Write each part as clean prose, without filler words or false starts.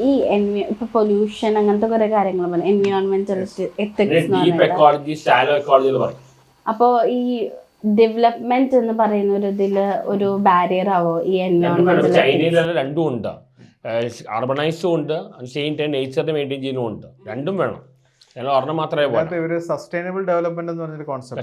ഈ ഇപ്പൊ പൊല്യൂഷൻ അങ്ങനത്തെ കുറെ കാര്യങ്ങൾ പറയും, എൻവയോൺമെന്റലിസ്റ്റ് എത്തിക്സ്. അപ്പോ ഈ ഡെവലപ്മെന്റ് എന്ന് പറയുന്ന ഒരു ഇതില് ഒരു ബാരിയർ ആവോ ഈ എൻവയോൺമെന്റൽ? ചൈനയിലെല്ലാം രണ്ടും ഉണ്ട്, അർബണൈസും ഉണ്ട്, സെയിം ടൈം നേച്ചറിനെ മെയിൻറ്റെയിൻ ചെയ്യുന്നുമുണ്ട്, രണ്ടും വേണം. ഞങ്ങൾ ഒരെണ്ണം മാത്രമേ പോലെ ഒരു സസ്റ്റൈനബിൾ ഡെവലപ്മെന്റ് എന്ന് പറഞ്ഞൊരു കോൺസെപ്റ്റ്.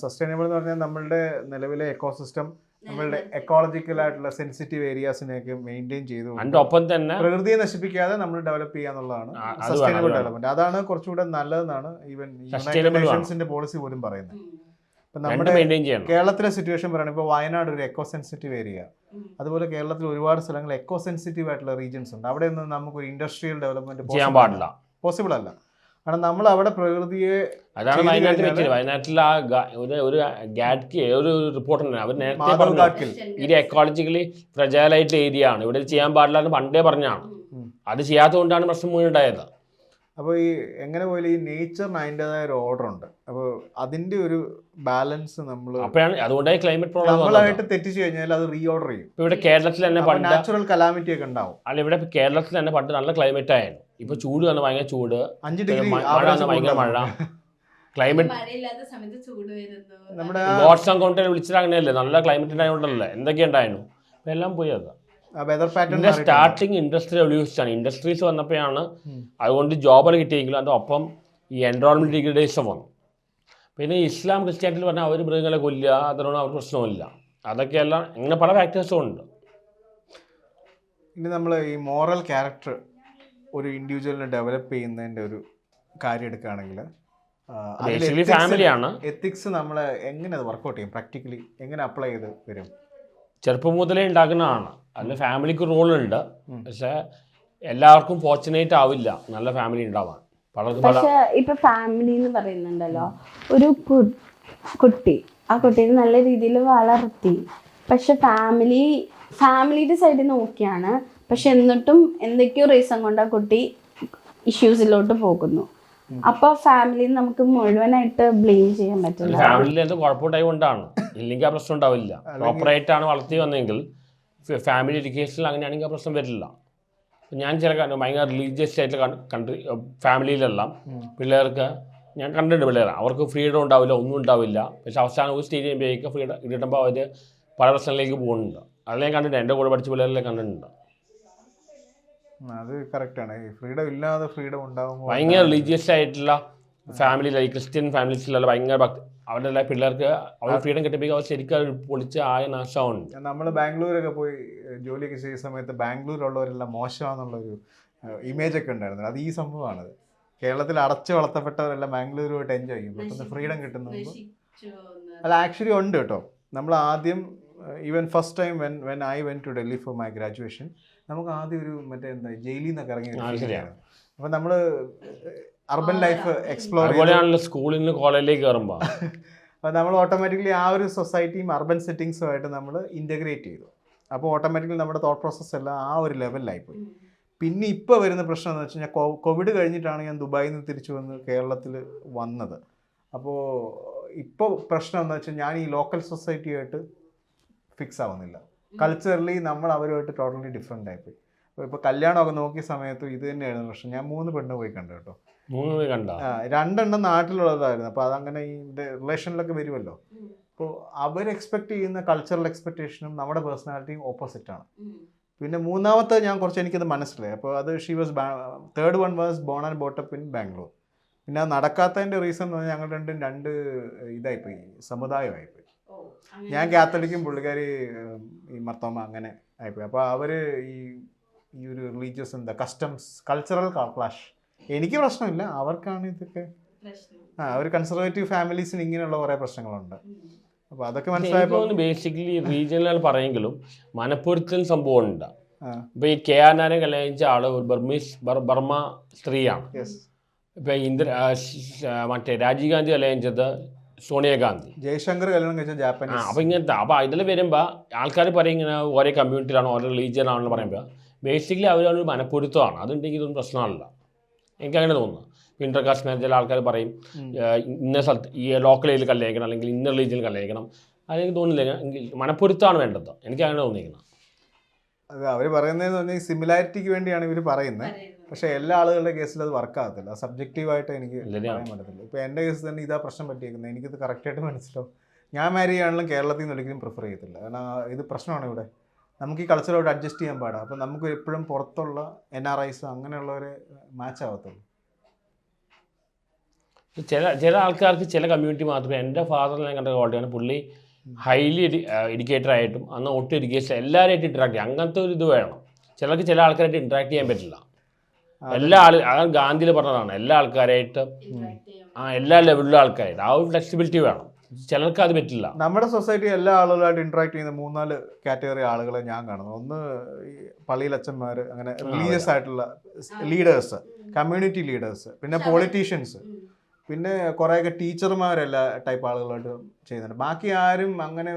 സസ്റ്റൈനബിൾ എന്ന് പറഞ്ഞാൽ നമ്മളുടെ നിലവിലെ എക്കോസിസ്റ്റം, നമ്മളുടെ എക്കോളജിക്കൽ ആയിട്ടുള്ള സെൻസിറ്റീവ് ഏരിയാസിനെയൊക്കെ മെയിൻറ്റെയിൻ ചെയ്തു ഒപ്പം തന്നെ പ്രകൃതിയെ നശിപ്പിക്കാതെ നമ്മൾ ഡെവലപ്പ് ചെയ്യാന്നുള്ളതാണ് സസ്റ്റൈനബിൾ ഡെവലപ്മെന്റ്. അതാണ് കുറച്ചുകൂടെ നല്ലതെന്നാണ് ഈവൻ യുണൈറ്റഡ് നേഷൻസിന്റെ പോളിസി പോലും പറയുന്നത്. ഇപ്പം നമ്മുടെ കേരളത്തിലെ സിറ്റുവേഷൻ പറയുന്നത്, ഇപ്പോൾ വയനാട് ഒരു എക്കോ സെൻസിറ്റീവ് ഏരിയ, അതുപോലെ കേരളത്തിൽ ഒരുപാട് സ്ഥലങ്ങൾ എക്കോ സെൻസിറ്റീവ് ആയിട്ടുള്ള റീജിയൻസ് ഉണ്ട്. അവിടെ നിന്ന് നമുക്കൊരു ഇൻഡസ്ട്രിയൽ ഡെവലപ്മെന്റ് ചെയ്യാൻ പാടില്ല, പോസിബിൾ അല്ല. കാരണം നമ്മൾ അവിടെ പ്രകൃതിയെ, അതാണ് വയനാട്ടിൽ ആ ഒരു ഗാഡ്കി ഒരു റിപ്പോർട്ടുണ്ട്, അവർ നേരത്തെ പറഞ്ഞു ഇത് എക്കോളജിക്കലി ഫ്രജൈലായിട്ടുള്ള ഏരിയ ആണ്, ഇവിടെ ചെയ്യാൻ പാടില്ല എന്ന് പണ്ടേ പറഞ്ഞാണ്. അത് ചെയ്യാത്തതുകൊണ്ടാണ് പ്രശ്നം മുഴുവൻ ഉണ്ടായത്. അപ്പോൾ ഈ എങ്ങനെ പോലും ഈ നേച്ചറിന് അതിൻ്റെതായ ഒരു ഓർഡർ ഉണ്ട്. അപ്പോൾ അതിൻ്റെ ഒരു ബാലൻസ് നമ്മൾ അതുകൊണ്ടായി ക്ലൈമറ്റ് പ്രോബ്ലം നമ്മളായിട്ട് തെറ്റിച്ചു കഴിഞ്ഞാൽ അത് റീ ഓർഡർ ചെയ്യും. ഇവിടെ കേരളത്തിൽ തന്നെ പണ്ട് നാച്ചുറൽ കലാമിറ്റി ഒക്കെ ഉണ്ടാവും. അല്ല, ഇവിടെ കേരളത്തിൽ തന്നെ പണ്ട് നല്ല ക്ലൈമറ്റ് ആയിരുന്നു. ഇപ്പൊ ചൂട് തന്നെ ഭയങ്കര ചൂട്, 5 ഡിഗ്രി മഴ ഭയങ്കര മഴ, ക്ലൈമറ്റ് നമ്മുടെ വാട്സ് ആൻഡ് കൗണ്ടർ വിളിച്ചിട്ട് അങ്ങനെയല്ലേ, നല്ല ക്ലൈമറ്റ് ഉണ്ടായതുകൊണ്ടല്ലേ എന്തൊക്കെയുണ്ടായിരുന്നു, എല്ലാം പോയി. അത് weather pattern starting industrial revolution ആണ്. ഇൻഡസ്ട്രീസ് വന്നപ്പോഴാണ് അതുകൊണ്ട് ജോബ് കിട്ടിയെങ്കിലും അതിൻ്റെ ഒപ്പം ഈ എൻവയോൺമെന്റ് ഡിഗ്രഡേഷൻ വന്നു. പിന്നെ ഇസ്ലാം ക്രിസ്ത്യാനിറ്റിയിൽ പറഞ്ഞാൽ അവർ മൃഗങ്ങളെ കൊല്ലുക, അതിനോട് അവർക്ക് പ്രശ്നമില്ല. അതൊക്കെയെല്ലാം ഇങ്ങനെ പല ഫാക്ടേഴ്സും ഉണ്ട്. ഇനി നമ്മൾ ഈ മോറൽ ക്യാരക്ടർ ഒരു ഇൻഡിവിജ്വലിനെ ഡെവലപ്പ് ചെയ്യുന്നതിൻ്റെ ഒരു കാര്യം എടുക്കുകയാണെങ്കിൽ ഫാമിലിയാണ്. എത്തിക്സ് നമ്മൾ എങ്ങനെ അത് വർക്കൗട്ട് ചെയ്യും, പ്രാക്ടിക്കലി എങ്ങനെ അപ്ലൈ ചെയ്ത് വരും? ചെറുപ്പം മുതലേ ഉണ്ടാക്കുന്നതാണ്. അതിൽ ഫാമിലിക്ക് റോളുണ്ട്, പക്ഷെ എല്ലാവർക്കും ഫോർച്ചുനേറ്റ് ആവില്ല നല്ല ഫാമിലി ഉണ്ടാവാൻ. പക്ഷെ ഇപ്പൊ ഫാമിലി എന്ന് പറയുന്നുണ്ടല്ലോ, ഒരു കുട്ടി ആ കുട്ടീനെ നല്ല രീതിയിൽ വളർത്തി, പക്ഷെ ഫാമിലിയുടെ സൈഡിൽ നോക്കിയാണ്, പക്ഷെ എന്നിട്ടും എന്തൊക്കെയോ റീസൺ കൊണ്ട് ആ കുട്ടി ഇഷ്യൂസിലോട്ട് പോകുന്നു. അപ്പൊ ഫാമിലിയിൽ നമുക്ക് മുഴുവനായിട്ട് ബ്ലെയിം ചെയ്യാൻ പറ്റില്ല. ഫാമിലിയിൽ എന്ത് കുഴപ്പമുണ്ടായി കൊണ്ടാണ്, ഇല്ലെങ്കിൽ ആ പ്രശ്നം ഉണ്ടാവില്ല. പ്രോപ്പറായിട്ടാണ് വളർത്തി വന്നെങ്കിൽ ഫാമിലി എഡ്യൂക്കേഷനിൽ അങ്ങനെയാണെങ്കിൽ ആ പ്രശ്നം വരില്ല. ഞാൻ ചില ഭയങ്കര റിലീജിയസ് ആയിട്ടുള്ള കൺട്രി ഫാമിലിയിലെല്ലാം പിള്ളേർക്ക് ഞാൻ കണ്ടിട്ടുണ്ട്, പിള്ളേർ അവർക്ക് ഫ്രീഡം ഉണ്ടാവില്ല, ഒന്നും ഉണ്ടാവില്ല. പക്ഷെ അവസാനം ഒരു സ്റ്റേജ് കഴിയുമ്പോഴേക്കും ഫ്രീഡം കിട്ടുമ്പോൾ അവർ പല പ്രശ്നങ്ങളിലേക്ക് പോകുന്നുണ്ട്. അതെല്ലാം കണ്ടിട്ടുണ്ട്, എൻ്റെ കൂടെ പഠിച്ച പിള്ളേരെല്ലാം കണ്ടിട്ടുണ്ട്. അത് കറക്റ്റാണ്. ഈ ഫ്രീഡം ഇല്ലാതെ ഫ്രീഡം ഉണ്ടാകുമ്പോൾ ഭയങ്കര റിലീജിയസ് ആയിട്ടുള്ള ഫാമിലിയിലായി ക്രിസ്ത്യൻ ഫാമിലീസിലുള്ള ഭയങ്കര അവരുടെ എല്ലാ പിള്ളേർക്ക് അവർ ഫ്രീഡം കിട്ടിയപ്പോൾ അവർ ശരിക്കും പൊളിച്ച് ആയ നാശമുണ്ട്. നമ്മൾ ബാംഗ്ലൂരൊക്കെ പോയി ജോലിയൊക്കെ ചെയ്യുന്ന സമയത്ത് ബാംഗ്ലൂരുള്ളവരെല്ലാം മോശമാണെന്നുള്ളൊരു ഇമേജൊക്കെ ഉണ്ടായിരുന്നു. അത് ഈ സംഭവമാണത്. കേരളത്തിൽ അടച്ചു വളർത്തപ്പെട്ടവരെല്ലാം ബാംഗ്ലൂരുമായിട്ട് എൻജോയ് ചെയ്യും, പെട്ടെന്ന് ഫ്രീഡം കിട്ടുന്നത്. അല്ല, ആക്ച്വലി ഉണ്ട് കേട്ടോ. നമ്മൾ ആദ്യം even first time when I went to Delhi for my graduation, നമുക്ക് ആദ്യം ഒരു മറ്റേ എന്താ ജയിലിൽ നിന്നൊക്കെ ഇറങ്ങി. അപ്പം നമ്മൾ അർബൻ ലൈഫ് എക്സ്പ്ലോർ ചെയ്യുകയാണല്ലോ സ്കൂളിൽ നിന്ന് കോളേജിലേക്ക് കയറുമ്പോൾ. അപ്പോൾ നമ്മൾ ഓട്ടോമാറ്റിക്കലി ആ ഒരു സൊസൈറ്റിയും അർബൻ സെറ്റിങ്സുമായിട്ട് നമ്മൾ ഇൻ്റഗ്രേറ്റ് ചെയ്തു. അപ്പോൾ ഓട്ടോമാറ്റിക്കലി നമ്മുടെ തോട്ട് പ്രോസസ്സ് എല്ലാം ആ ഒരു ലെവലിലായിപ്പോയി. പിന്നെ ഇപ്പോൾ വരുന്ന പ്രശ്നം എന്ന് വെച്ച് കഴിഞ്ഞാൽ കോവിഡ് കഴിഞ്ഞിട്ടാണ് ഞാൻ ദുബായിൽ നിന്ന് തിരിച്ചു വന്ന് കേരളത്തിൽ വന്നത്. അപ്പോൾ ഇപ്പോൾ പ്രശ്നം എന്ന് വെച്ചാൽ ഞാൻ ഈ ലോക്കൽ സൊസൈറ്റിയായിട്ട് ഫിക്സ് ആവുന്നില്ല. കൾച്ചറലി നമ്മൾ അവരുമായിട്ട് ടോട്ടലി ഡിഫറെൻ്റ് ആയിപ്പോയി. ഇപ്പോൾ കല്യാണമൊക്കെ നോക്കിയ സമയത്തും ഇത് തന്നെയായിരുന്നു പ്രശ്നം. ഞാൻ 3 പെണ്ണ് പോയി കണ്ടു കേട്ടോ. 2 നാട്ടിലുള്ളതായിരുന്നു. അപ്പോൾ അതങ്ങനെ ഈ റിലേഷനിലൊക്കെ വരുമല്ലോ. അപ്പോൾ അവർ എക്സ്പെക്ട് ചെയ്യുന്ന കൾച്ചറൽ എക്സ്പെക്റ്റേഷനും നമ്മുടെ പേഴ്സണാലിറ്റിയും ഓപ്പോസിറ്റാണ്. പിന്നെ മൂന്നാമത്തെ ഞാൻ കുറച്ച് എനിക്കത് മനസ്സിലായി. അപ്പോൾ അത് third one was born and brought up in Bangalore. പിന്നെ അത് നടക്കാത്തതിൻ്റെ റീസൺ എന്ന് പറഞ്ഞാൽ ഞങ്ങൾ രണ്ട് ഇതായിപ്പോയി, സമുദായമായിപ്പോയി. ഞാൻ കാത്തലിക്കും, പുള്ളിക്കാരി ഈ മർത്തോമ, അങ്ങനെ ആയിപ്പോയി. അപ്പോൾ അവർ ഈ ഒരു റിലീജിയസ് കസ്റ്റംസ് കൾച്ചറൽ ക്ലാഷ്. എനിക്ക് പ്രശ്നമില്ല, അവർക്കാണ് ഇതൊക്കെ. അവർ കൺസർവേറ്റീവ് ഫാമിലീസിന് ഇങ്ങനെയുള്ള കുറേ പ്രശ്നങ്ങളുണ്ട്. അപ്പോൾ അതൊക്കെ മനസ്സിലായപ്പോൾ ബേസിക്കലി റീജിയണൽ പറയെങ്കിലും മനപ്പൊരുത്തൽ സംഭവമുണ്ട്. ഇപ്പോൾ ഈ KR നാരായണൻ കല്യാണിച്ച ആള് ബർമ സ്ത്രീയാണ്. ഇപ്പോൾ മറ്റേ രാജീവ് ഗാന്ധി കല്യാണിച്ചത് സോണിയാഗാന്ധി, ജയശങ്കർ കല്യാണം കഴിച്ച ജാപ്പനീസ്. അപ്പോൾ ഇങ്ങനത്തെ ഇതിൽ വരുമ്പോൾ ആൾക്കാർ പറയും ഇങ്ങനെ ഓരോ കമ്മ്യൂണിറ്റിയിലാണ്, ഓരോ റിലീജിയനാണെന്ന് പറയുമ്പോൾ ബേസിക്കലി അവരൊരു മനപ്പൊരുത്തമാണ്. അതുണ്ടെങ്കിൽ ഇതൊന്നും പ്രശ്നമല്ല, എനിക്കങ്ങനെ തോന്നുന്നു. ഇന്റർ കാസ്റ്റ് മാരേജിൽ ആൾക്കാർ പറയും ഇന്ന സ്ഥലത്ത് ഈ ലോക്കൽ ഏരിയയിൽ കല്യാണിക്കണം, അല്ലെങ്കിൽ ഇന്ന റിലീജിയനിൽ കല്യാണിക്കണം. അതെനിക്ക് തോന്നുന്നില്ല, മനപ്പൊരുത്തമാണ് വേണ്ടത്. എനിക്കങ്ങനെ തോന്നിയിരിക്കുന്നത്. അത് അവർ പറയുന്നതെന്ന് പറഞ്ഞാൽ സിമിലാരിറ്റിക്ക് വേണ്ടിയാണ് ഇവർ പറയുന്നത്. പക്ഷേ എല്ലാ ആളുകളുടെ കേസിൽ അത് വർക്ക് ആകത്തില്ല. സബ്ജക്റ്റീവായിട്ട് എനിക്ക് പറയാൻ പറ്റത്തില്ല. ഇപ്പോൾ എൻ്റെ കേസ് തന്നെ ഇതാ പ്രശ്നം പറ്റിയിരിക്കുന്നത്. എനിക്കിത് കറക്റ്റായിട്ട് മനസ്സിലാവും. ഞാൻ മാരി ആണെങ്കിലും കേരളത്തിൽ നിന്ന് ഒരിക്കലും പ്രിഫർ ചെയ്യത്തില്ല. കാരണം ഇത് പ്രശ്നമാണ് ഇവിടെ. നമുക്ക് ഈ കൾച്ചറോട് അഡ്ജസ്റ്റ് ചെയ്യാൻ പാടാം. അപ്പോൾ നമുക്ക് എപ്പോഴും പുറത്തുള്ള NRIs അങ്ങനെയുള്ളവരെ മാച്ച് ആവത്തുള്ളൂ. ചില ആൾക്കാർക്ക് ചില കമ്മ്യൂണിറ്റി മാത്രമേ. എൻ്റെ ഫാദറിനെ ഞാൻ കണ്ട ക്വാളിറ്റിയാണ്. പുള്ളി ഹൈലി എഡ്യൂക്കേറ്റഡ് ആയിട്ടും അന്ന് ഒട്ടും എഡ്യൂക്കേഷൻ എല്ലാവരുമായിട്ട് ഇൻട്രാക്ട് ചെയ്യും. അങ്ങനത്തെ ഒരു ഇത് വേണം. ചിലർക്ക് ചില ആൾക്കാരായിട്ട് ഇൻട്രാക്ട് ചെയ്യാൻ പറ്റില്ല. എല്ലാ അതാണ് ഗാന്ധിയിൽ പറഞ്ഞതാണ്, എല്ലാ ആൾക്കാരായിട്ട് എല്ലാ ലെവലിലുള്ള ആൾക്കാരായിട്ട് ആ ഒരു ഫ്ലെക്സിബിലിറ്റി വേണം. ചിലർക്ക് അത് പറ്റില്ല. നമ്മുടെ സൊസൈറ്റി എല്ലാ ആളുകളായിട്ട് ഇൻട്രാക്ട് ചെയ്യുന്ന 3-4 കാറ്റഗറി ആളുകളെ ഞാൻ കാണുന്നു. ഒന്ന് ഈ പള്ളിയിലച്ചന്മാർ, അങ്ങനെ റിലീജിയസ് ആയിട്ടുള്ള ലീഡേഴ്സ്, കമ്മ്യൂണിറ്റി ലീഡേഴ്സ്, പിന്നെ പൊളിറ്റീഷ്യൻസ്, പിന്നെ കുറേയൊക്കെ ടീച്ചർമാരെല്ലാ ടൈപ്പ് ആളുകളായിട്ട് ചെയ്യുന്നുണ്ട്. ബാക്കി ആരും അങ്ങനെ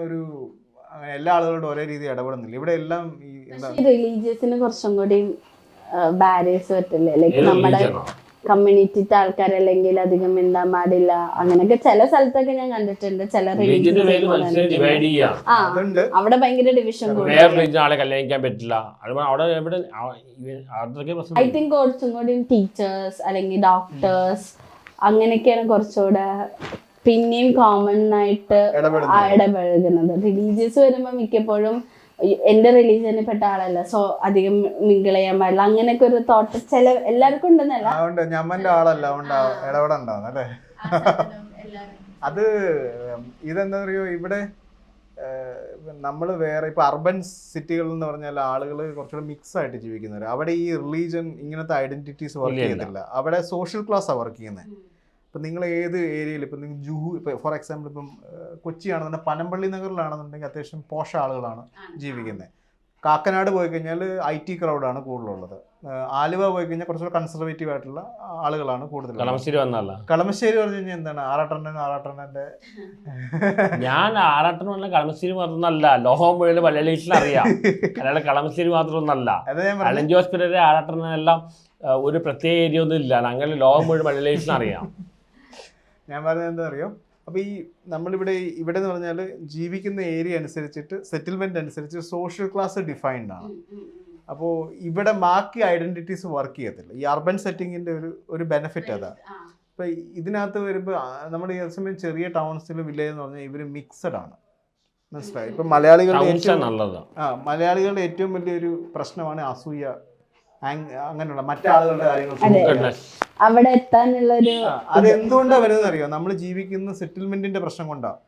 എല്ലാ ആളുകളോടും ഒരേ രീതി ഇടപെടുന്നില്ല. ഇവിടെ എല്ലാം ഈ എന്താ റിലീജിയസിന് കുറച്ചും കൂടി ബാരിയേഴ്സ് പറ്റില്ലേ? ലൈക്ക് നമ്മുടെ കമ്മ്യൂണിറ്റിത്തെ ആൾക്കാരല്ലെങ്കിൽ അധികം മിണ്ടാൻ പാടില്ല. അങ്ങനെയൊക്കെ ചില സ്ഥലത്തൊക്കെ ഞാൻ കണ്ടിട്ടുണ്ട്. ചില അവിടെ ഭയങ്കര ഡിവിഷൻ ആളെ കല്യാണിക്കാൻ പറ്റില്ല. ഐ തിങ്ക് കുറച്ചും കൂടി ടീച്ചേഴ്സ് അല്ലെങ്കിൽ ഡോക്ടേഴ്സ് അങ്ങനെയൊക്കെയാണ് കുറച്ചുകൂടെ പിന്നെയും കോമൺ ആയിട്ട് ഇടപഴകുന്നത്. റിലീജിയസ് വരുമ്പോൾ മിക്കപ്പോഴും എന്റെ റിലീജിയനിൽ പെട്ട ആളല്ല, സോ അധികം മിങ്കിൾ ചെയ്യാൻ പാടില്ല, അങ്ങനെയൊക്കെ ഒരു തോട്ട് ചില എല്ലാവർക്കും ഉണ്ടെന്നല്ല. ഞമ്മന്റെ ആളല്ല ഇടപെടണ്ടാവും അല്ലേ? അത് ഇതെന്താ പറയുക, ഇവിടെ നമ്മൾ വേറെ ഇപ്പൊ അർബൻ സിറ്റികളിൽ എന്ന് പറഞ്ഞാൽ ആളുകൾ കുറച്ചുകൂടെ മിക്സ് ആയിട്ട് ജീവിക്കുന്നവർ. അവിടെ ഈ റിലീജിയൻ ഇങ്ങനത്തെ ഐഡന്റിറ്റീസ് വർക്ക് ചെയ്യത്തില്ല. അവിടെ സോഷ്യൽ ക്ലാസ്സാണ് വർക്ക് ചെയ്യുന്നത്. ഇപ്പം നിങ്ങൾ ഏത് ഏരിയയിൽ, ഇപ്പം നിങ്ങൾ ഇപ്പോൾ ഫോർ എക്സാമ്പിൾ ഇപ്പം കൊച്ചിയാണെന്നുണ്ടെങ്കിൽ പനമ്പള്ളി നഗറിലാണെന്നുണ്ടെങ്കിൽ അത്യാവശ്യം പോഷ ആളുകളാണ് ജീവിക്കുന്നത്. കാക്കനാട് പോയി കഴിഞ്ഞാൽ IT ക്രൗഡാണ് കൂടുതലുള്ളത്. ആലുവ പോയി കഴിഞ്ഞാൽ കുറച്ചുകൂടെ കൺസർവേറ്റീവ് ആയിട്ടുള്ള ആളുകളാണ് കൂടുതൽ. കളമശ്ശേരി പറഞ്ഞു കഴിഞ്ഞാൽ എന്താണ് ആറാട്ടണ്ണന്റെ ഞാൻ ആറാട്ടണ്ണ കളമശ്ശേരി മാത്രമൊന്നല്ല, ലോകം മുഴുവൻ മലയാളീസിൽ അറിയാം. അല്ലാതെ കളമശ്ശേരി മാത്രമൊന്നല്ല. അലഞ്ചി ഹോസ്പിറ്റലിലെ ആറാട്ടണ്ണെല്ലാം ഒരു പ്രത്യേക ഏരിയ ഒന്നും ഇല്ല. അങ്ങനെ ലോകം മുഴുവൻ മലയാളീസിന് അറിയാം. ഞാൻ പറഞ്ഞത് എന്താ അറിയോ, അപ്പോൾ ഈ നമ്മളിവിടെ എന്ന് പറഞ്ഞാൽ ജീവിക്കുന്ന ഏരിയ അനുസരിച്ചിട്ട് സെറ്റിൽമെന്റ് അനുസരിച്ച് സോഷ്യൽ ക്ലാസ് ഡിഫൈൻഡ് ആണ്. അപ്പോൾ ഇവിടെ ബാക്കി ഐഡന്റിറ്റീസ് വർക്ക് ചെയ്യത്തില്ല. ഈ അർബൻ സെറ്റിങ്ങിന്റെ ഒരു ബെനിഫിറ്റ് അതാണ്. ഇപ്പം ഇതിനകത്ത് വരുമ്പോൾ നമ്മൾ ഈ സമയം ചെറിയ ടൗൺസിൽ വില്ലേജ് എന്ന് പറഞ്ഞാൽ ഇവർ മിക്സഡ് ആണ്. മനസ്സിലായി? ഇപ്പം മലയാളികളുടെ ഏറ്റവും വലിയൊരു പ്രശ്നമാണ് അസൂയ, അങ്ങനെയുള്ള മറ്റാളുകളുടെ കാര്യങ്ങൾ അവിടെ എത്താനുള്ള ഒരു അതെന്തുകൊണ്ടാണ് വരുന്നത് അറിയോ? നമ്മൾ ജീവിക്കുന്ന സെറ്റിൽമെന്റിന്റെ പ്രശ്നം കൊണ്ടാണ്.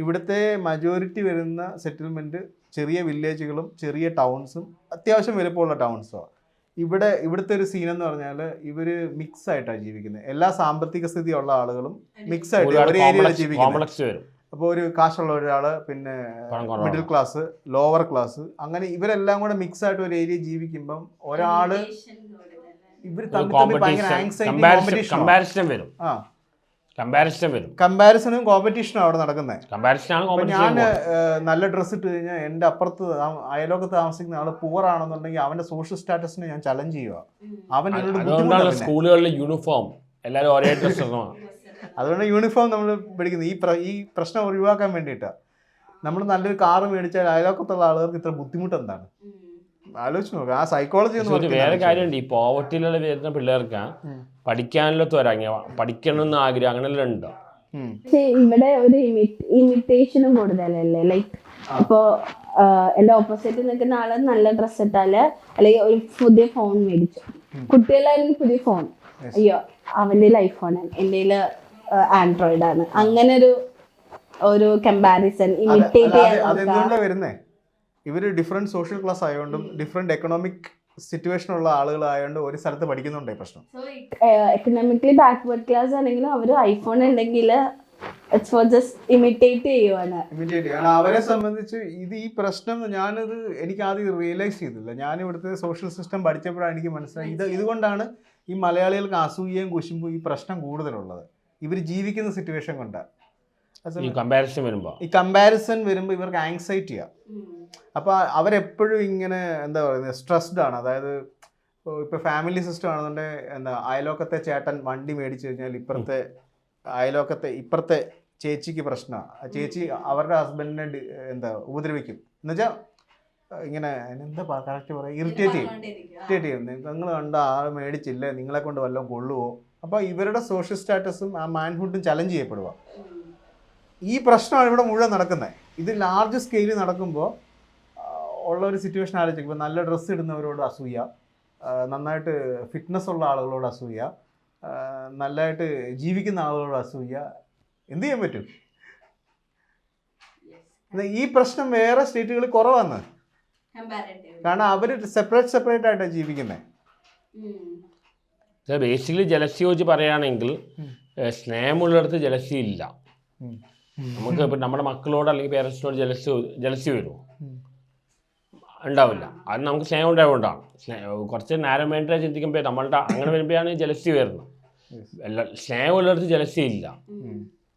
ഇവിടുത്തെ മജോറിറ്റി വരുന്ന സെറ്റിൽമെന്റ് ചെറിയ വില്ലേജുകളും ചെറിയ ടൗൺസും അത്യാവശ്യം വലുപ്പമുള്ള ടൗൺസുമാണ്. ഇവിടുത്തെ ഒരു സീൻ എന്ന് പറഞ്ഞാൽ ഇവര് മിക്സ് ആയിട്ടാണ് ജീവിക്കുന്നത്. എല്ലാ സാമ്പത്തിക സ്ഥിതിയുള്ള ആളുകളും മിക്സ് ആയിട്ട് ഒരു ഏരിയയിൽ ജീവിക്കുന്നത്. അപ്പോൾ ഒരു കാശുള്ള ഒരാള്, പിന്നെ മിഡിൽ ക്ലാസ്, ലോവർ ക്ലാസ്, അങ്ങനെ ഇവരെല്ലാം കൂടെ മിക്സ് ആയിട്ട് ഒരു ഏരിയ ജീവിക്കുമ്പം ഒരാള് ഇവർ കമ്പാരിസണും കോമ്പറ്റീഷനും അവിടെ നടക്കുന്നത്. ഞാൻ നല്ല ഡ്രസ്സ് ഇട്ട് കഴിഞ്ഞാൽ എൻ്റെ അപ്പുറത്ത് അയലോകത്ത് താമസിക്കുന്ന ആള് പൂവർ ആണെന്നുണ്ടെങ്കിൽ അവന്റെ സോഷ്യൽ സ്റ്റാറ്റസിനെ ഞാൻ ചലഞ്ച് ചെയ്യുക. അവൻ സ്കൂളുകളിലെ യൂണിഫോം എല്ലാവരും ഒരേ ഡ്രസ്സ്. അതുകൊണ്ട് യൂണിഫോം നമ്മൾ പഠിക്കുന്നത് ഈ പ്രശ്നം ഒഴിവാക്കാൻ വേണ്ടിയിട്ടാണ്. നമ്മൾ നല്ലൊരു കാറ് മേടിച്ചാൽ അയലോക്കത്തുള്ള ആളുകൾക്ക് ഇത്ര ബുദ്ധിമുട്ട് എന്താണ് ആലോചിച്ച് നോക്കുക. ആ സൈക്കോളജി വേറെ കാര്യമുണ്ട്. ഈ പോവർട്ടിയിലുള്ള വരുന്ന പിള്ളേർക്ക് പഠിക്കാനുള്ള പഠിക്കണമെന്ന് ആഗ്രഹം അങ്ങനെല്ലാം ഉണ്ടോ? ഇവിടെ ഒരു ഇമിറ്റേഷനും കൂടുതലല്ലേ. ലൈക്ക് ഇപ്പോ എന്റെ ഓപ്പോസിറ്റ് നിൽക്കുന്ന ആള് നല്ല ഡ്രസ് ഇട്ടാല് അല്ലെങ്കിൽ ഒരു പുതിയ ഫോൺ മേടിച്ചു, കുട്ടികളായിരുന്നു പുതിയ ഫോൺ, അയ്യോ അവന്റെ ഐഫോൺ ആണ്, എന്റെ ആൻഡ്രോയിഡ് ആണ്, അങ്ങനെ ഒരു കമ്പാരിസൺ ഇമിറ്റേറ്റ് ചെയ്യാൻ. ഇവര് ഡിഫറെന്റ് സോഷ്യൽ ക്ലാസ് ആയതുകൊണ്ടും ഡിഫറെന്റ് എക്കണോമിക് സിറ്റുവേഷൻ ഉള്ള ആളുകളായതുകൊണ്ട് ഒരു സ്ഥലത്ത് പഠിക്കുന്നുണ്ടേ പ്രശ്നം. എക്കണോമിക്കലി ബാക്ക്വേർഡ് ക്ലാസ് ആണെങ്കിലും അവര് ഐഫോൺ ഉണ്ടെങ്കിൽ ഇമിറ്റേറ്റ് ചെയ്യുവാണ്. അവരെ സംബന്ധിച്ച് ഈ പ്രശ്നം എനിക്ക് ആദ്യം റിയലൈസ് ചെയ്തില്ല. ഞാൻ ഇവിടുത്തെ സോഷ്യൽ സിസ്റ്റം പഠിച്ചപ്പോഴാണ് എനിക്ക് മനസ്സിലായി ഇതുകൊണ്ടാണ് ഈ മലയാളികൾക്ക് അസൂയയും കുശുമ്പും ഈ പ്രശ്നം കൂടുതലുള്ളത്. ഇവർ ജീവിക്കുന്ന സിറ്റുവേഷൻ കൊണ്ടാണ്. ഈ കമ്പാരിസൺ വരുമ്പോൾ ഇവർക്ക് ആങ്സൈറ്റിയാ. അപ്പോൾ അവരെപ്പോഴും ഇങ്ങനെ എന്താ പറയുന്നത്, സ്ട്രെസ്ഡ് ആണ്. അതായത് ഇപ്പോൾ ഫാമിലി സിസ്റ്റം ആണെന്നുണ്ടെങ്കിൽ അയലോക്കത്തെ ചേട്ടൻ വണ്ടി മേടിച്ചു കഴിഞ്ഞാൽ ഇപ്പുറത്തെ ചേച്ചിക്ക് പ്രശ്നമാണ്. ചേച്ചി അവരുടെ ഹസ്ബൻഡിനെ ഉപദ്രവിക്കും. എന്നുവെച്ചാൽ ഇങ്ങനെ എന്താ കറക്റ്റ് പറയാം, ഇറിറ്റേറ്റ് ചെയ്യും. നിങ്ങൾ കണ്ട ആൾ മേടിച്ചില്ലേ, നിങ്ങളെ കൊണ്ട് വല്ലതും കൊള്ളുവോ. അപ്പോൾ ഇവരുടെ സോഷ്യൽ സ്റ്റാറ്റസും ആ മാൻഹുഡും ചലഞ്ച് ചെയ്യപ്പെടുക. ഈ പ്രശ്നമാണ് ഇവിടെ മുഴുവൻ നടക്കുന്നത്. ഇത് ലാർജ് സ്കെയിലിൽ നടക്കുമ്പോൾ ഉള്ള ഒരു സിറ്റുവേഷൻ ആലോചിക്കുമ്പോൾ നല്ല ഡ്രസ്സ് ഇടുന്നവരോട് അസൂയ, നന്നായിട്ട് ഫിറ്റ്നസ് ഉള്ള ആളുകളോട് അസൂയ, നല്ലതായിട്ട് ജീവിക്കുന്ന ആളുകളോട് അസൂയ. എന്ത് ചെയ്യാൻ പറ്റും? ഈ പ്രശ്നം വേറെ സ്റ്റേറ്റുകളിൽ കുറവാണ്. കാരണം അവർ സെപ്പറേറ്റ് ആയിട്ടാണ് ജീവിക്കുന്നത്. ബേസിക്കലി ജലസി വെച്ച് പറയുകയാണെങ്കിൽ സ്നേഹമുള്ളിടത്ത് ജലസി ഇല്ല. നമുക്ക് ഇപ്പം നമ്മുടെ മക്കളോട് അല്ലെങ്കിൽ പേരൻസിനോട് ജലസി വരുമോ? ഉണ്ടാവില്ല. അത് നമുക്ക് സ്നേഹം ഉണ്ടായതുകൊണ്ടാണ്. കുറച്ച് നേരം വേണ്ടി ചിന്തിക്കുമ്പോൾ നമ്മളുടെ അങ്ങനെ വരുമ്പോഴാണ് ജലസി വരുന്നത്. സ്നേഹമുള്ളിടത്ത് ജലസി ഇല്ല.